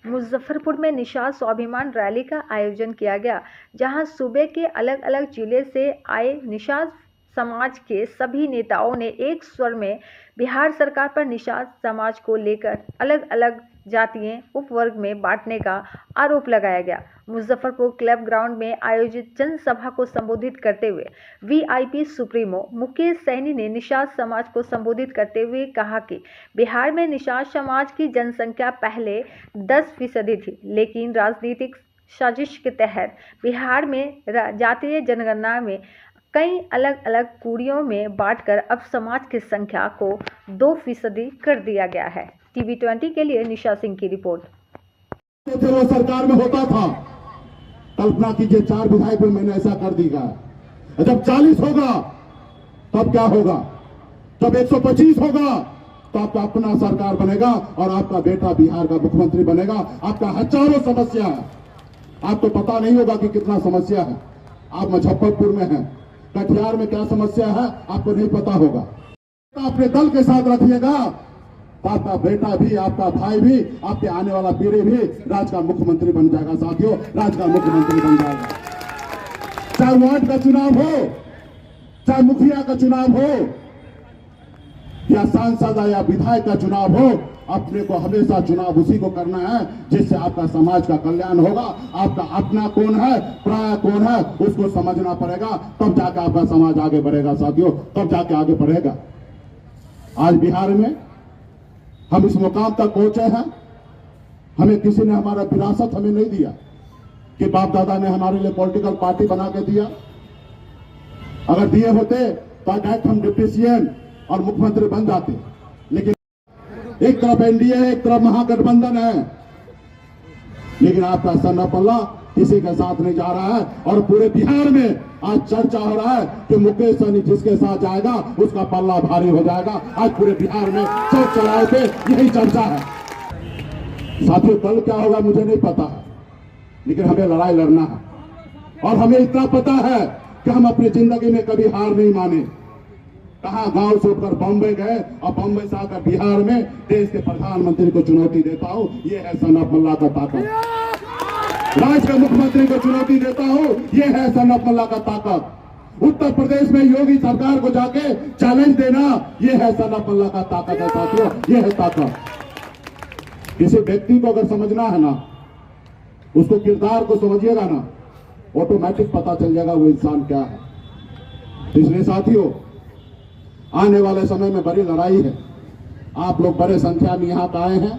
मुजफ्फरपुर में निषाद स्वाभिमान रैली का आयोजन किया गया, जहां सूबे के अलग अलग जिले से आए निषाद समाज के सभी नेताओं ने एक स्वर में बिहार सरकार पर निषाद समाज को लेकर अलग अलग जातीय उपवर्ग में बांटने का आरोप लगाया गया। मुजफ्फरपुर क्लब ग्राउंड में आयोजित जनसभा को संबोधित करते हुए वीआईपी सुप्रीमो मुकेश सैनी ने निषाद समाज को संबोधित करते हुए कहा कि बिहार में निषाद समाज की जनसंख्या पहले 10% थी, लेकिन राजनीतिक साजिश के तहत बिहार में जातीय जनगणना में कई अलग अलग कुड़ियों में बांटकर अब समाज की संख्या को 2% कर दिया गया है। टीवी 20 के लिए निशा सिंह की रिपोर्ट। वो सरकार में होता था, कल्पना कीजिए 4 विधायक में मैंने ऐसा कर दिया। जब 40 होगा तब क्या होगा, जब 125 होगा तो आपका अपना सरकार बनेगा और आपका बेटा बिहार का मुख्यमंत्री बनेगा। आपका हजारों समस्या है, आपको पता नहीं होगा कि कितना समस्या है। आप मुजफ्फरपुर में हैं, कटिहार में क्या समस्या है आपको नहीं पता होगा। अपने दल के साथ रखिएगा तो आपका बेटा भी, आपका भाई भी, आपके आने वाला पीढ़ी भी राज्य का मुख्यमंत्री बन जाएगा। साथियों, राज्य का मुख्यमंत्री बन जाएगा। चाहे वार्ड का चुनाव हो, चाहे मुखिया का चुनाव हो, या सांसद या विधायक का चुनाव हो, अपने को हमेशा चुनाव उसी को करना है जिससे आपका समाज का कल्याण होगा। आपका अपना कौन है, पराया कौन है, उसको समझना पड़ेगा, तब जाकर आपका समाज आगे बढ़ेगा। साथियों, तब जाके आगे बढ़ेगा। आज बिहार में हम इस मुकाम तक पहुंचे हैं, हमें किसी ने हमारा विरासत हमें नहीं दिया कि बाप दादा ने हमारे लिए पॉलिटिकल पार्टी बना के दिया। अगर दिए होते तो डायरेक्ट हम डिप्टी सीएम और मुख्यमंत्री बन जाते, लेकिन एक तरफ एनडीए है, एक तरफ महागठबंधन है, लेकिन आपका सन्ना पल्ला किसी के साथ नहीं जा रहा है। और पूरे बिहार में आज चर्चा हो रहा है कि मुकेश सहनी जिसके साथ जाएगा उसका पल्ला भारी हो जाएगा। आज पूरे बिहार में चौक चौराहे पे यही चर्चा है। साथियों, कल क्या होगा मुझे नहीं पता है, लेकिन हमें लड़ाई लड़ना है। और हमें इतना पता है कि हम अपनी जिंदगी में कभी हार नहीं माने। कहा गांव से उठकर बॉम्बे गए और बॉम्बे से आकर बिहार में देश के प्रधानमंत्री को चुनौती देता हूं। ये है सनत मल्ला का ताकत। राज्य के मुख्यमंत्री को चुनौती देता हूं, ये है सनत मल्ला का ताकत। उत्तर प्रदेश में योगी सरकार को जाके चैलेंज देना, ये है सनत मल्ला का ताकत है। साथियों, ये है ताकत। किसी व्यक्ति को अगर समझना है ना, उसको किरदार को समझिएगा ना, ऑटोमेटिक पता चल जाएगा वो इंसान क्या है। इसलिए साथियों, आने वाले समय में बड़ी लड़ाई है। आप लोग बड़े संख्या में यहाँ आए हैं,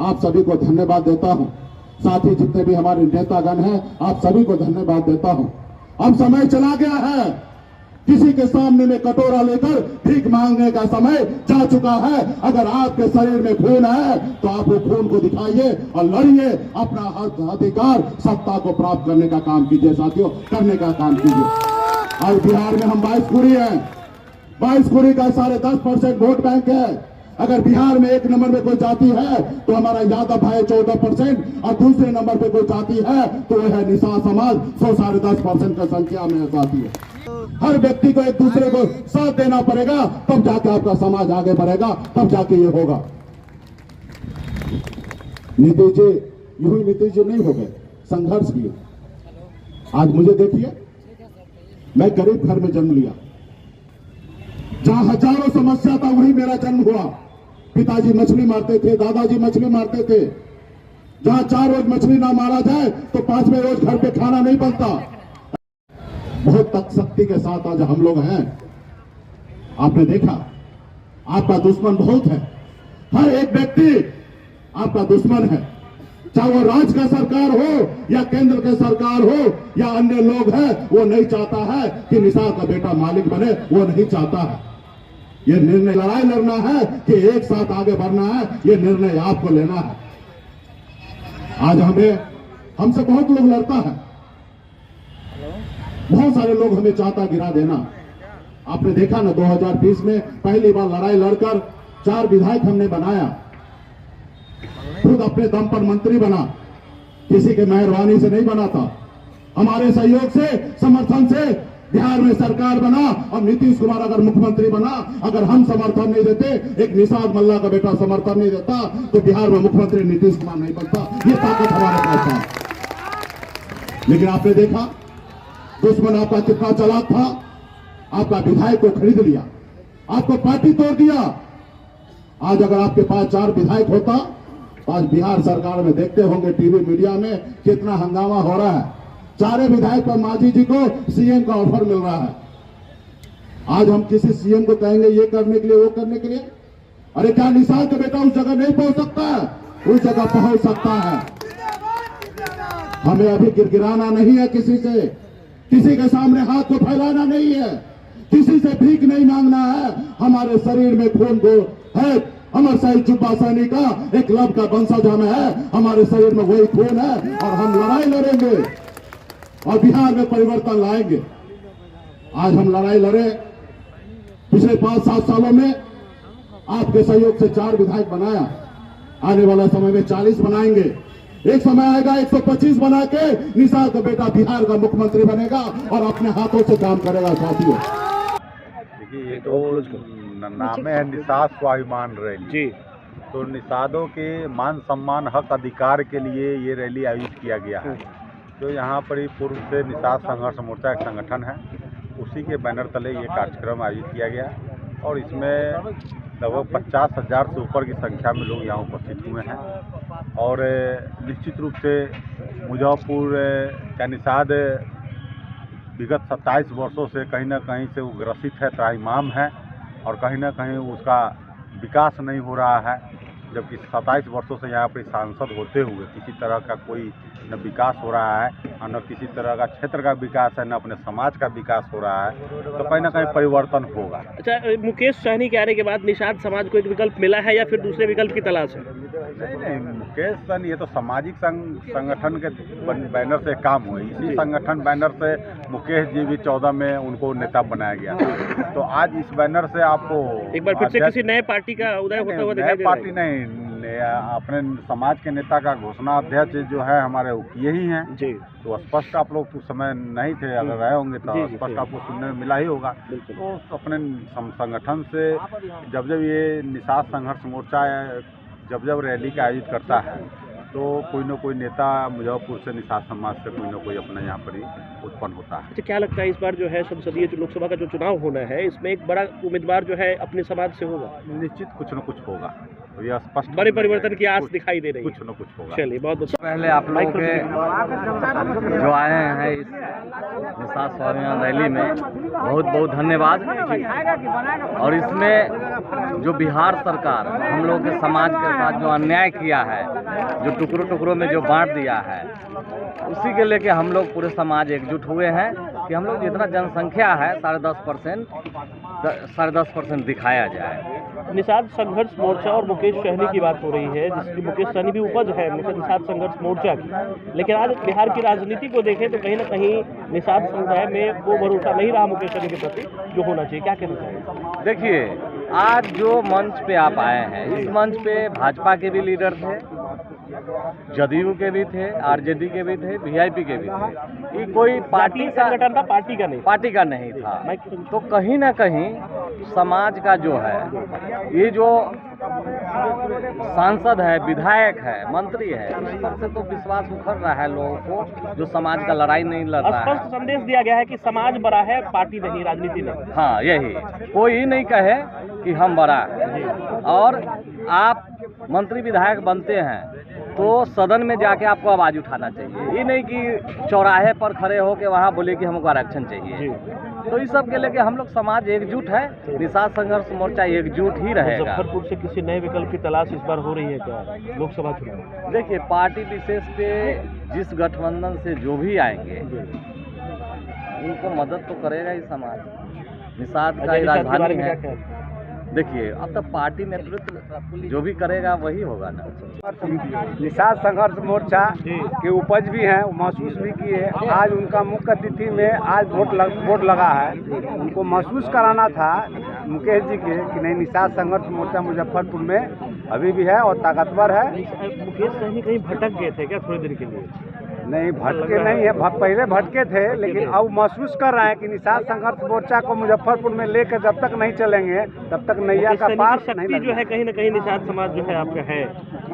आप सभी को धन्यवाद देता हूँ। साथ ही जितने भी हमारे नेतागण हैं, आप सभी को धन्यवाद देता हूँ। अब समय चला गया है, किसी के सामने में कटोरा लेकर भीख मांगने का समय जा चुका है। अगर आपके शरीर में खून है तो आप वो खून को दिखाइए और लड़िए, अपना हक अधिकार सत्ता को प्राप्त करने का काम कीजिए। साथियों, करने का काम कीजिए। आज बिहार में हम 22 कुड़ी हैं, 22 कुड़ी का 10.5% वोट बैंक है। अगर बिहार में एक नंबर में कोई जाति है तो हमारा यादव भाई 14%, और दूसरे नंबर पे कोई जाति है तो वह है निषाद समाज 10% की संख्या में जाती है। हर व्यक्ति को एक दूसरे को साथ देना पड़ेगा, तब जाके आपका समाज आगे बढ़ेगा, तब जाके ये होगा। नीतीश जी यूं ही नीतीश जी नहीं हो गए, संघर्ष किए। आज मुझे देखिए, मैं गरीब घर में जन्म लिया, जहां हजारों समस्या था वहीं मेरा जन्म हुआ। पिताजी मछली मारते थे, दादाजी मछली मारते थे। जहां 4 रोज मछली ना मारा जाए तो 5वें रोज घर पे खाना नहीं बनता। बहुत तक शक्ति के साथ आज हम लोग हैं। आपने देखा, आपका दुश्मन बहुत है। हर एक व्यक्ति आपका दुश्मन है, चाहे वो राज्य का सरकार हो या केंद्र के सरकार हो या अन्य लोग हैं। वो नहीं चाहता है कि निषाद का बेटा मालिक बने, वो नहीं चाहता है। ये निर्णय लड़ाई लड़ना है कि एक साथ आगे बढ़ना है, ये निर्णय आपको लेना है। आज हमसे बहुत लोग लड़ता है, बहुत सारे लोग हमें चाहता गिरा देना। आपने देखा ना, 2020 में पहली बार लड़ाई लड़कर 4 विधायक हमने बनाया, खुद अपने दम पर मंत्री बना, किसी के मेहरबानी से नहीं बना था। हमारे सहयोग से, समर्थन से बिहार में सरकार बना और नीतीश कुमार अगर मुख्यमंत्री बना, अगर हम समर्थन नहीं देते, एक निषाद मल्ला का बेटा समर्थन नहीं देता, तो बिहार में मुख्यमंत्री नीतीश कुमार नहीं बनता। ये ताकत हमारे पास था। लेकिन आपने देखा दुश्मन आपका कितना चालाक था, आपका विधायक को खरीद लिया, आपको पार्टी तोड़ दिया। आज अगर आपके पास 4 विधायक होता, आज बिहार सरकार में देखते होंगे टीवी मीडिया में कितना हंगामा हो रहा है। 4 विधायक पर मांझी जी को सीएम का ऑफर मिल रहा है। आज हम किसी सीएम को कहेंगे ये करने के लिए, वो करने के लिए, अरे क्या निषाद का बेटा उस जगह नहीं पहुंच सकता है? उस जगह पहुंच सकता है। हमें अभी गिड़गिड़ाना नहीं है किसी से, किसी के सामने हाथ को फैलाना नहीं है, किसी से भीख नहीं मांगना है। हमारे शरीर में खून को है, अमर शहीद जुब्बा सैनी का एक लब का वंशज हम है, हमारे शरीर में वही खून है और हम लड़ाई लड़ेंगे और बिहार में परिवर्तन लाएंगे। आज हम लड़ाई लड़े, पिछले 5-7 सालों में आपके सहयोग से 4 विधायक बनाया, आने वाला समय में 40 बनाएंगे। एक समय आएगा 125 बना के निषाद का बेटा बिहार का मुख्यमंत्री बनेगा और अपने हाथों से काम करेगा। साथियों देखिए, ये तो नाम है निषाद स्वाभिमान रैली जी। तो निषादों के मान सम्मान हक अधिकार के लिए ये रैली आयोजित किया गया है। जो यहाँ पर ही पूर्व से निषाद संघर्ष मोर्चा एक संगठन है, उसी के बैनर तले ये कार्यक्रम आयोजित किया गया और इसमें लगभग 50,000 से ऊपर की संख्या में लोग यहाँ उपस्थित हुए हैं। और निश्चित रूप से मुजफ्फरपुर का निषाद विगत 27 वर्षों से कहीं ना कहीं से वो ग्रसित है, त्राहिमाम है और कहीं ना कहीं उसका विकास नहीं हो रहा है। जबकि 27 वर्षों से यहाँ पर सांसद होते हुए किसी तरह का कोई न विकास हो रहा है और न किसी तरह का क्षेत्र का विकास है, न अपने समाज का विकास हो रहा है। तो कहीं ना कहीं परिवर्तन होगा। अच्छा, मुकेश सहनी के आने के बाद निषाद समाज को एक विकल्प मिला है या फिर दूसरे विकल्प की तलाश है? नहीं, मुकेश सहनी ये तो सामाजिक संगठन के बैनर से काम हुए। इसी संगठन बैनर से मुकेश जी भी 14 में उनको नेता बनाया गया। तो आज इस बैनर से आपको एक बार फिर से किसी नए पार्टी का उदय होता हुआ दिखाई दे रहा है। पार्टी नहीं, अपने समाज के नेता का घोषणा अध्यक्ष जो है हमारे यही हैं जी। तो स्पष्ट आप लोग उस समय नहीं थे, अगर रहे होंगे तो स्पष्ट आपको सुनने में मिला ही होगा। तो अपने संगठन से जब ये निषाद संघर्ष मोर्चा जब रैली का आयोजित करता है तो कोई न कोई नेता मुजफ्फरपुर से निषाद समाज से कोई न कोई अपना यहाँ पर ही उत्पन्न होता है। अच्छा, क्या लगता है इस बार जो है संसदीय जो लोकसभा का जो चुनाव होना है, इसमें एक बड़ा उम्मीदवार जो है अपने समाज से होगा? निश्चित कुछ न कुछ होगा, तो यह स्पष्ट बड़े परिवर्तन की आस दिखाई दे रही है। कुछ न कुछ होगा। चलिए, बहुत अच्छा। पहले आप लोगों के जो आए हैं इस निषाद स्वाभिमान रैली में बहुत बहुत धन्यवाद। और इसमें जो बिहार सरकार हम लोग के समाज के साथ जो अन्याय किया है, जो टुकड़ों टुकड़ों में जो बांट दिया है, उसी के लेके हम लोग पूरे समाज एकजुट हुए हैं कि हम लोग जितना जनसंख्या है 10.5% दिखाया जाए। निषाद संघर्ष मोर्चा और मुकेश सहनी की बात हो रही है, जिसकी मुकेश सहनी भी उपज है निषाद संघर्ष मोर्चा की। लेकिन आज बिहार की राजनीति को देखें तो कहीं ना कहीं निषाद समुदाय में वो भरोसा नहीं रहा मुकेश सहनी के प्रति जो होना चाहिए। क्या कहना चाहिए? देखिए, आज जो मंच पे आप आए हैं, इस मंच पे भाजपा के भी लीडर थे, जदयू के भी थे, आरजेडी के भी थे, वीआईपी के भी थे। ये कोई पार्टी का संगठन था, पार्टी का नहीं था। तो कहीं ना कहीं समाज का जो है, ये जो सांसद है, विधायक है, मंत्री है, इस पर से तो विश्वास उखड़ रहा है लोगों को, जो समाज का लड़ाई नहीं लड़ रहा है। स्पष्ट संदेश दिया गया है कि समाज बड़ा है, पार्टी नहीं, राजनीति नहीं। हाँ, यही, कोई ही नहीं कहे कि हम बड़ा है। और आप मंत्री विधायक बनते हैं तो सदन में जाके आपको आवाज़ उठाना चाहिए। ये नहीं कि चौराहे पर खड़े हो के वहाँ बोले कि हमको आरक्षण चाहिए। तो इस सब के लेके हम लोग समाज एकजुट है, निषाद संघर्ष मोर्चा एकजुट ही रहेगा। मुजफ्फरपुर से किसी नए विकल्प की तलाश इस बार हो रही है क्या लोकसभा चुनाव? देखिए, पार्टी विशेष पे जिस गठबंधन से जो भी आएंगे उनको मदद तो करेगा ही समाज। निषाद का ही राजधानी है। देखिए, अब तक पार्टी नेतृत्व जो भी करेगा वही होगा ना। निषाद संघर्ष मोर्चा के उपज भी हैं, महसूस भी किए। आज उनका मुख्य अतिथि में आज वोट लगा है। उनको महसूस कराना था मुकेश जी के कि नहीं, निषाद संघर्ष मोर्चा मुजफ्फरपुर में अभी भी है और ताकतवर है। मुकेश सहनी कहीं भटक गए थे क्या थोड़ी देर के लिए? नहीं भटके नहीं है, पहले भटके थे, लेकिन अब महसूस कर रहे हैं कि निषाद संघर्ष मोर्चा को मुजफ्फरपुर में लेकर जब तक नहीं चलेंगे तब तक नैया का पार नहीं शक्ति जो है कहीं न कहीं निषाद समाज जो है आपका है,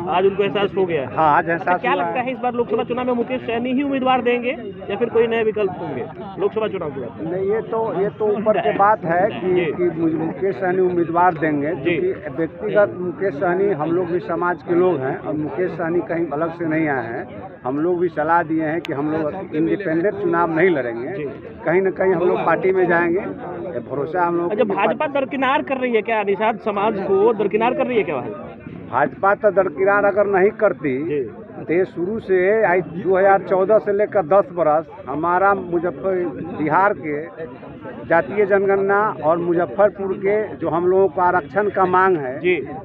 आज उनको एहसास हो गया है। हाँ, आज एहसास क्या लगता है इस बार लोकसभा चुनाव में मुकेश सहनी ही उम्मीदवार देंगे या फिर कोई नए विकल्प होंगे लोकसभा चुनाव के बाद? नहीं, ये तो ऊपर की बात है कि मुकेश सहनी उम्मीदवार देंगे, क्योंकि व्यक्तिगत मुकेश सहनी हम लोग भी समाज के लोग हैं और मुकेश सहनी कहीं अलग से नहीं आए हैं। हम लोग भी सलाह दिए हैं कि हम लोग इंडिपेंडेंट चुनाव नहीं लड़ेंगे, कहीं न कहीं हम लोग पार्टी में जाएंगे, भरोसा हम लोग। अच्छा, भाजपा दरकिनार कर रही है क्या निषाद समाज को, दरकिनार कर रही है क्या? भाजपा तो दरकिनार अगर नहीं करती तो ये शुरू से 2014 से लेकर 10 बरस हमारा बिहार के जातीय जनगणना और मुजफ्फरपुर के जो हम लोगों को आरक्षण का मांग है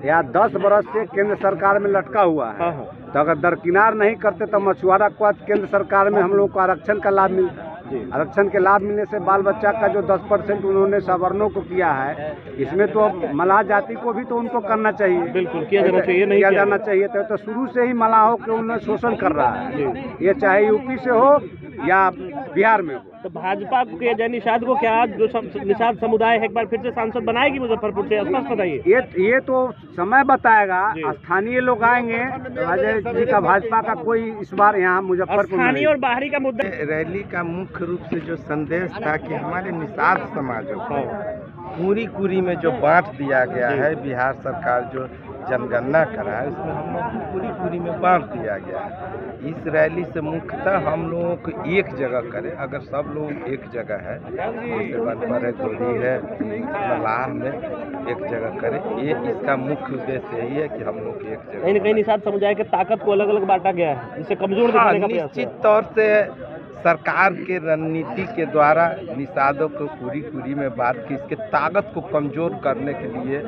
या 10 बरस से केंद्र सरकार में लटका हुआ है। तो अगर दरकिनार नहीं करते तो मछुआरा को आज केंद्र सरकार में हम लोगों को आरक्षण का लाभ मिलता। आरक्षण के लाभ मिलने से बाल बच्चा का जो 10% उन्होंने सवर्णों को किया है, इसमें तो मलाह जाति को भी तो उनको करना चाहिए। बिल्कुल किया जाना चाहिए, नहीं किया जाना चाहिए। तो शुरू से ही मलाहों के उन्होंने शोषण कर रहा है, ये चाहे यूपी से हो या बिहार में हो। तो भाजपा के जय निषाद को क्या जो निषाद समुदाय है एक बार फिर से सांसद बनाएगी मुजफ्फरपुर से? स्पष्ट बताइए। ये तो समय बताएगा। स्थानीय लोग आएंगे, अजय जी का भाजपा का कोई इस बार यहाँ मुजफ्फरपुर स्थानीय और बाहरी का मुद्दा। रैली का मुख्य रूप से जो संदेश था कि हमारे निषाद समाजों को पूरी कुरी में जो बांट दिया गया है, बिहार सरकार जो जनगणना करा है उसमें हम लोग को पूरी कुरी में बांट दिया गया है। इस रैली से मुख्यतः हम लोगों को एक जगह करें, अगर सब लोग एक जगह है, जैसे बनपर है, गोरी है, मलाह में एक जगह करें, ये इसका मुख्य उद्देश्य यही है कि हम लोग एक जगह कहीं न कहीं निषाद समुदाय के ताकत को अलग अलग बांटा गया है, जिससे कमजोर दिखाने का प्रयास। निश्चित तौर से सरकार के रणनीति के द्वारा निषादों को पूरी कुरी में बात की, इसके ताकत को कमजोर करने के लिए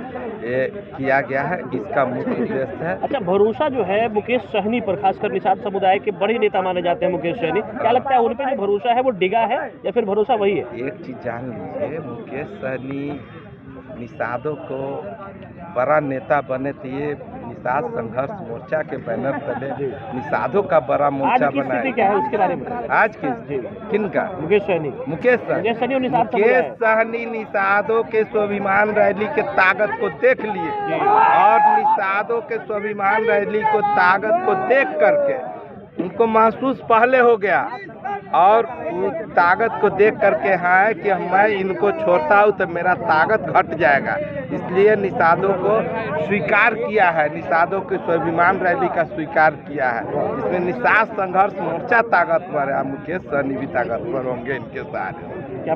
किया गया है, इसका मुख्य उद्देश्य है। अच्छा, भरोसा जो है मुकेश सहनी पर, खासकर निषाद समुदाय के बड़े नेता माने जाते हैं मुकेश सहनी, क्या लगता है उन पे जो भरोसा है वो डिगा है या फिर भरोसा वही है? एक चीज जान लीजिए, मुकेश सहनी निषादों को बड़ा नेता बने थे, ये निषाद संघर्ष मोर्चा के बैनर तले निषादों का बड़ा मोर्चा बना है। क्या है उसके बारे में आज किनका? मुकेश सहनी मुकेश सहनी निषादों के स्वाभिमान रैली के ताकत को देख लिए और निषादों के स्वाभिमान रैली को ताकत को देख करके उनको महसूस पहले हो गया और उस ताकत को देख करके है कि मैं इनको छोड़ता हूँ तो मेरा ताकत घट जाएगा, इसलिए निषादों को स्वीकार किया है, निषादों के स्वाभिमान रैली का स्वीकार किया है। इसमें निषाद संघर्ष मोर्चा ताकतवर है, मुकेश सहनी भी ताकतवर होंगे इनके साथ।